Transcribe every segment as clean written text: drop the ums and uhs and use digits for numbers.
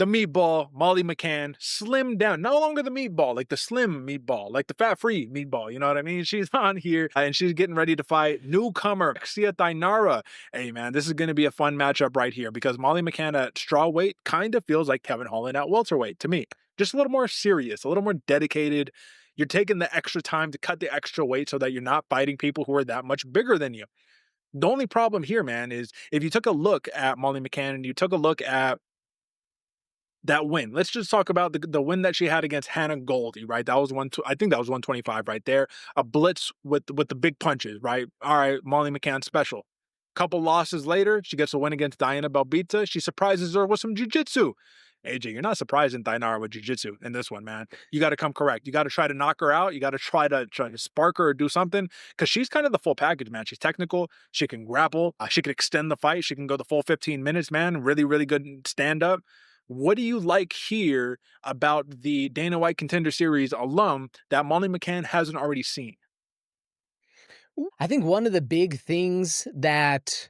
the meatball, Molly McCann, slimmed down. No longer the meatball, like the slim meatball, like the fat-free meatball. You know what I mean? She's on here and she's getting ready to fight newcomer Alexia Thainara. Hey man, this is going to be a fun matchup right here because Molly McCann at straw weight kind of feels like Kevin Holland at welterweight to me. Just a little more serious, a little more dedicated. You're taking the extra time to cut the extra weight so that you're not fighting people who are that much bigger than you. The only problem here, man, is if you took a look at Molly McCann and you took a look at that win. Let's just talk about the win that she had against Hannah Goldie, right? That was I think that was 125 right there. A blitz with the big punches, right? All right, Molly McCann special. Couple losses later, she gets a win against Diana Belbita. She surprises her with some jiu-jitsu. AJ, you're not surprising Thainara with jiu-jitsu in this one, man. You got to come correct. You got to try to knock her out. You got to try to spark her or do something because she's kind of the full package, man. She's technical. She can grapple. She can extend the fight. She can go the full 15 minutes, man. Really, really good stand-up. What do you like here about the Dana White Contender Series alum that Molly McCann hasn't already seen? I think one of the big things that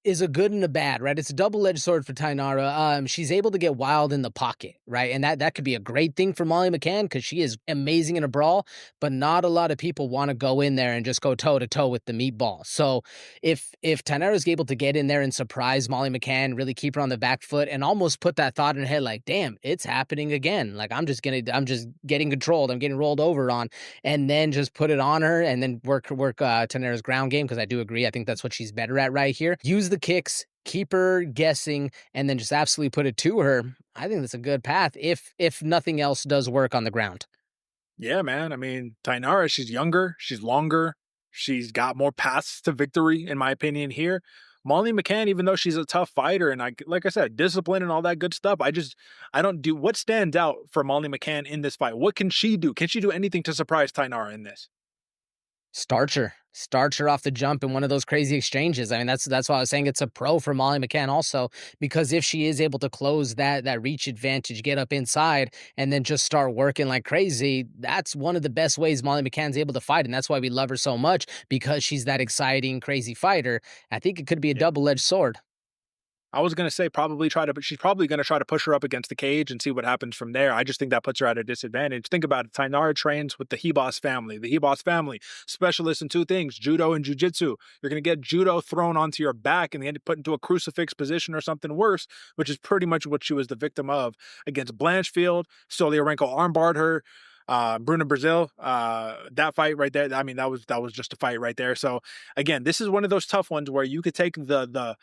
is a good and a bad, right? It's a double-edged sword for Thainara. She's able to get wild in the pocket, right? And that could be a great thing for Molly McCann because she is amazing in a brawl, but not a lot of people want to go in there and just go toe-to-toe with the meatball. So if Thainara is able to get in there and surprise Molly McCann, really keep her on the back foot, and almost put that thought in her head, like, damn, it's happening again. Like I'm just getting controlled. I'm getting rolled over on, and then just put it on her and then work Thainara's ground game because I do agree. I think that's what she's better at right here. Use the kicks, keep her guessing, and then just absolutely put it to her. I think that's a good path if nothing else does work on the ground. Yeah, man. I mean, Thainara, she's younger, she's longer, she's got more paths to victory, in my opinion, here. Molly McCann, even though she's a tough fighter and like I said, discipline and all that good stuff, I don't do what stands out for Molly McCann in this fight. What can she do? Can she do anything to surprise Thainara in this? Starts her off the jump in one of those crazy exchanges. I mean, that's why I was saying it's a pro for Molly McCann also, because if she is able to close that reach advantage, get up inside, and then just start working like crazy, that's one of the best ways Molly McCann's able to fight, and that's why we love her so much, because she's that exciting, crazy fighter. I think it could be a double-edged sword. I was gonna say probably try to, but she's probably gonna try to push her up against the cage and see what happens from there. I just think that puts her at a disadvantage. Think about it. Thainara trains with the Hebos family. The Hebos family, specialists in two things: judo and jujitsu. You're gonna get judo thrown onto your back and then put into a crucifix position or something worse, which is pretty much what she was the victim of against Blanchfield. Stolyarenko armbarred her. Bruno Brazil, that fight right there. I mean, that was just a fight right there. So again, this is one of those tough ones where you could take the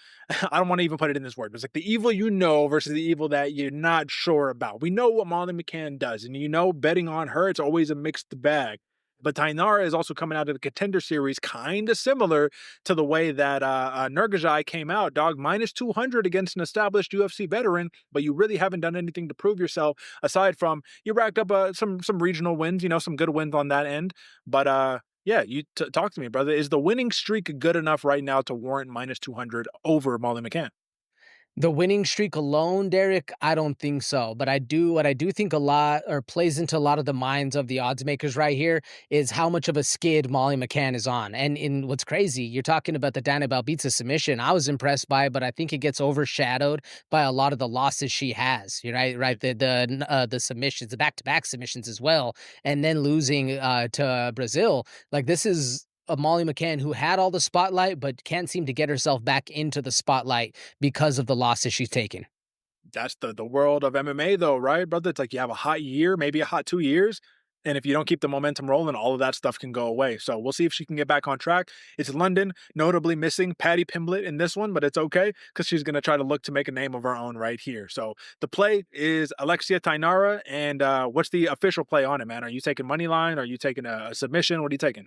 I don't want to even put it in this word, but it's like the evil you know versus the evil that you're not sure about. We know what Molly McCann does, and you know betting on her, it's always a mixed bag. But Thainara is also coming out of the Contender Series, kind of similar to the way that Nurgajai came out, dog, minus 200 against an established UFC veteran, but you really haven't done anything to prove yourself aside from you racked up some regional wins, some good wins on that end. But yeah, you talk to me, brother. Is the winning streak good enough right now to warrant minus 200 over Molly McCann? The winning streak alone, Derek, I don't think so. But what I do think a lot or plays into a lot of the minds of the odds makers right here is how much of a skid Molly McCann is on. And in what's crazy, you're talking about the Dana Belbita submission. I was impressed by it, but I think it gets overshadowed by a lot of the losses she has. You're right. The submissions, the back-to-back submissions as well, and then losing to Brazil. Like this is a Molly McCann who had all the spotlight, but can't seem to get herself back into the spotlight because of the losses she's taken. That's the world of MMA though, right, brother? It's like you have a hot year, maybe a hot 2 years. And if you don't keep the momentum rolling, all of that stuff can go away. So we'll see if she can get back on track. It's London, notably missing Patty Pimblett in this one, but it's okay because she's going to try to look to make a name of her own right here. So the play is Alexia Thainara. And what's the official play on it, man? Are you taking money line? Are you taking a submission? What are you taking?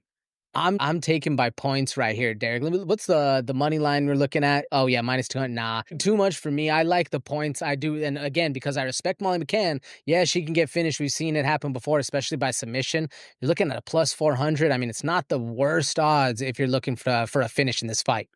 I'm taken by points right here, Derek. What's the money line we're looking at? Oh yeah, minus 200. Nah, too much for me. I like the points. I do, and again, because I respect Molly McCann. Yeah, she can get finished. We've seen it happen before, especially by submission. You're looking at a plus 400. I mean, it's not the worst odds if you're looking for a finish in this fight.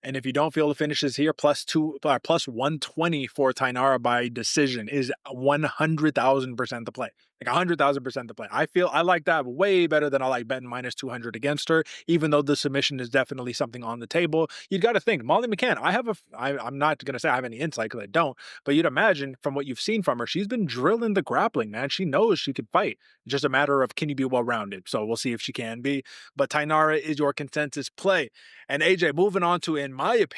And if you don't feel the finishes here, plus 120 for Thainara by decision is 100,000% the play. Like 100,000% the play. I like that way better than I like betting minus 200 against her, even though the submission is definitely something on the table. You got to think, Molly McCann, I'm not going to say I have any insight because I don't, but you'd imagine from what you've seen from her, she's been drilling the grappling, man. She knows she could fight. It's just a matter of can you be well rounded. So we'll see if she can be. But Thainara is your consensus play. And AJ, moving on to, in my opinion,